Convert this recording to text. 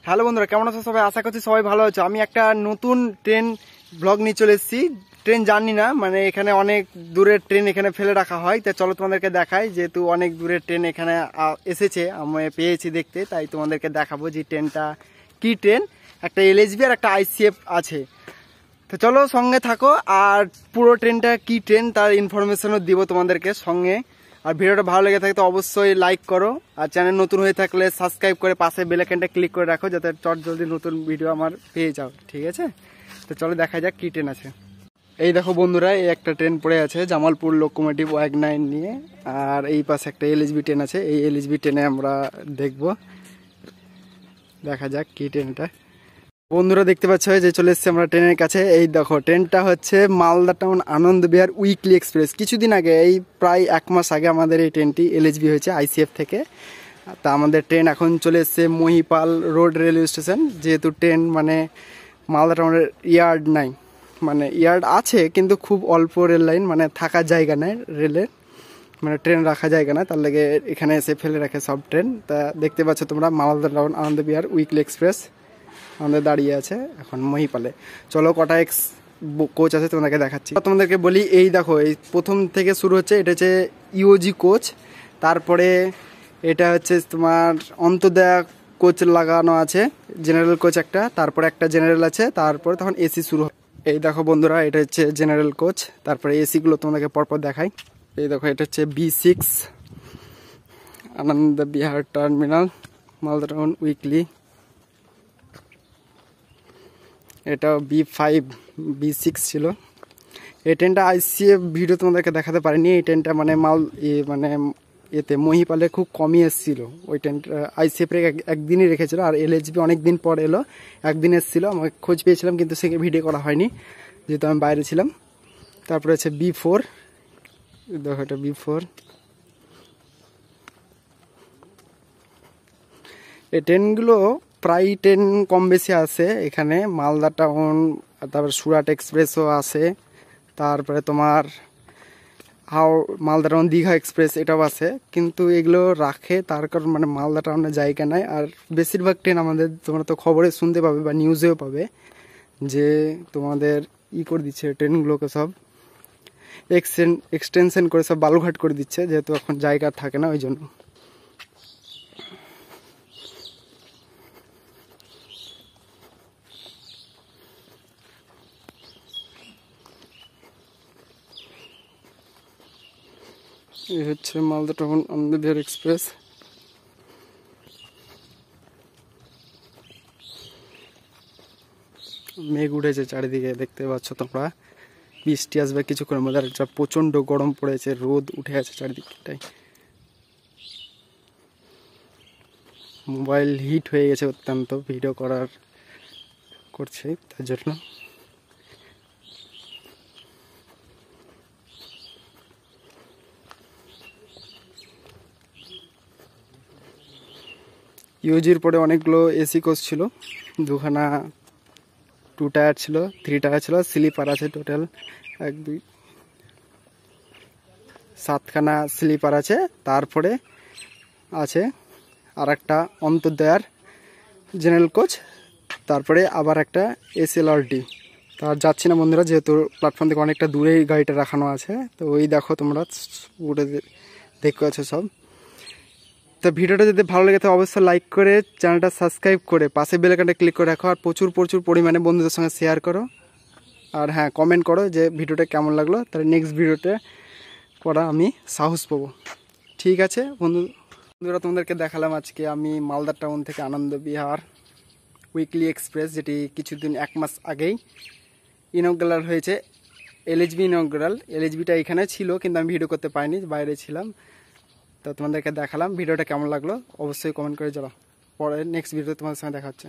Hello বন্ধুরা, কেমন আছো সবাই? আশা করছি সবাই ভালো আছো। আমি একটা নতুন ট্রেন ব্লগ নিয়ে চলে এসেছি। ট্রেন জানি না, মানে এখানে অনেক দূরের ট্রেন এখানে ফেলে রাখা হয়, তাই চলো তোমাদেরকে দেখাই। যেহেতু অনেক দূরের ট্রেন এখানে এসেছে, আমি পেয়েছি দেখতে, তাই তোমাদেরকে দেখাবো যে ট্রেনটা কি ট্রেন। একটা এলএসবি আর একটা আইসিএফ আছে। তো চলো সঙ্গে থাকো, আর পুরো ট্রেনটা কি ট্রেন তার ইনফরমেশনও দিব তোমাদেরকে সঙ্গে। আর ভিডিওটা ভালো লেগে থাকে তো অবশ্যই লাইক করো, আর চ্যানেল নতুন হয়ে থাকলে সাবস্ক্রাইব করে পাশে বেল আইকনটা ক্লিক করে রাখো, যাতে চট জলদি নতুন ভিডিও আমার পেয়ে যাও, ঠিক আছে? তো চলো দেখা যাক কি ট্রেন আছে। এই দেখো বন্ধুরা, এই একটা ট্রেন পড়ে আছে জামালপুর লোকোমোটিভ ওয়াগনাইন নিয়ে, আর এই পাশে একটা এলএসবি ট্রেন আছে। এই এলএসবি ট্রেনে আমরা দেখবো, দেখা যাক কি ট্রেনটা। বন্ধুরা দেখতে পাচ্ছ যে চলে এসেছি আমরা ট্রেনের কাছে। এই দেখো, ট্রেনটা হচ্ছে মালদা টাউন আনন্দ বিহার উইকলি এক্সপ্রেস। কিছুদিন আগে, এই প্রায় 1 মাস আগে আমাদের এই ট্রেনটি এলএসবি হয়েছে আইসিএফ থেকে। তা আমাদের ট্রেন এখন চলে এসছে মহিপাল রোড রেলওয়ে স্টেশন। যেহেতু ট্রেন মানে মালদা টাউনের ইয়ার্ড নাই, মানে ইয়ার্ড আছে কিন্তু খুব অল্প রেল লাইন, মানে থাকার জায়গা নেই রেলের, মানে ট্রেন রাখা জায়গা না, তার লাগে এখানে এসে ফেলে রাখে সব ট্রেন। তা দেখতে পাচ্ছ তোমরা মালদা টাউন আনন্দ বিহার উইকলি এক্সপ্রেস আমাদের দাঁড়িয়ে আছে এখন মহিপালে। চলো কটা কোচ আছে তোমাদেরকে দেখাচ্ছি। তোমাদেরকে বলি, এই দেখো, এই প্রথম থেকে শুরু হচ্ছে, এটা হচ্ছে ইওজি কোচ। তারপরে এটা হচ্ছে তোমার অন্তোদয়া কোচ লাগানো আছে, জেনারেল কোচ একটা, তারপরে একটা জেনারেল আছে, তারপরে তখন এসি শুরু হয়। এই দেখো বন্ধুরা, এটা হচ্ছে জেনারেল কোচ, তারপরে এসিগুলো তোমাদেরকে পরপর দেখাই। এই দেখো, এটা হচ্ছে B6 Anand Vihar terminal Malda town weekly. এটা B5 B6 ছিল। এই ট্রেনটা আইসিএফ ভিডিও তোমাদেরকে দেখাতে পারিনি। এই ট্রেনটা মানে মানে এতে মহিপালে খুব কমই এসেছিল। ওই ট্রেনটা আইসিএফ একদিনই রেখেছিল, আর এলএসবি অনেক দিন পর এলো, একদিন এসেছিলো। আমাকে খোঁজ পেয়েছিলাম কিন্তু সেখানে ভিডিও করা হয়নি যেহেতু আমি বাইরে ছিলাম। তারপরে হচ্ছে B4, দেখো এটা B4। এই ট্রেনগুলো প্রায় ট্রেন কম বেশি আছে এখানে, মালদা টাউন, তারপরে সুরাট এক্সপ্রেসও আছে, তারপরে তোমার মালদা টাউন দীঘা এক্সপ্রেস এটাও আছে। কিন্তু এগুলো রাখে তার কারণ মানে মালদা টাউনের জায়গা নাই। আর বেশিরভাগ ট্রেন আমাদের তোমরা তো খবরে শুনতে পাবে বা নিউজেও পাবে যে তোমাদের করে দিচ্ছে ট্রেনগুলোকে, সব এক্সটেনশন করে সব বালুঘাট করে দিচ্ছে, যেহেতু এখন জায়গা থাকে না ওই জন্য। এই হচ্ছে মালদা টাউন আনন্দ বিহার এক্সপ্রেস। মেঘ উঠেছে চারিদিকে, দেখতে পাচ্ছ তোমরা। বৃষ্টি আসবে কিছুক্ষণের মধ্যে, আর প্রচন্ড গরম পড়েছে, রোদ উঠে আছে চারিদিকটাই। মোবাইল হিট হয়ে গেছে অত্যন্ত, ভিডিও করছে তার জন্য। ইউজির পরে অনেকগুলো এসি কোচ ছিল, দুখানা 2 টায়ার ছিল, 3 টায়ার ছিল, স্লিপার আছে টোটাল 1 2 7খানা স্লিপার আছে। তারপরে আছে আর একটা অন্তর্দয়ার জেনারেল কোচ, তারপরে আবার একটা এসএলআরডি। তার যাচ্ছি না বন্ধুরা, যেহেতু প্ল্যাটফর্ম থেকে অনেকটা দূরেই গাড়িটা রাখানো আছে। তো ওই দেখো তোমরা উঠে দেখতে পাচ্ছ সব। তো ভিডিওটা যদি ভালো লেগে থাকে অবশ্যই লাইক করে চ্যানেলটা সাবস্ক্রাইব করে পাশে বেল আইকনটা ক্লিক করে রাখো, আর প্রচুর পরিমাণে বন্ধুদের সঙ্গে শেয়ার করো। আর হ্যাঁ, কমেন্ট করো যে ভিডিওটা কেমন লাগলো, তাহলে নেক্সট ভিডিওতে করা আমি সাহস পাবো। ঠিক আছে বন্ধুরা, তোমাদেরকে দেখালাম আজকে আমি মালদা টাউন থেকে আনন্দ বিহার উইকলি এক্সপ্রেস, যেটি কিছুদিন 1 মাস আগেই ইনগ্রাল হয়েছে। এলএসবি ইনগ্রাল, এলএসবিটা এখানে ছিল কিন্তু আমি ভিডিও করতে পারিনি, বাইরে ছিলাম। তো তোমাদেরকে দেখালাম। ভিডিওটা কেমন লাগলো অবশ্যই কমেন্ট করে জানাও। পরে নেক্সট ভিডিও তোমাদের সঙ্গে দেখা হচ্ছে।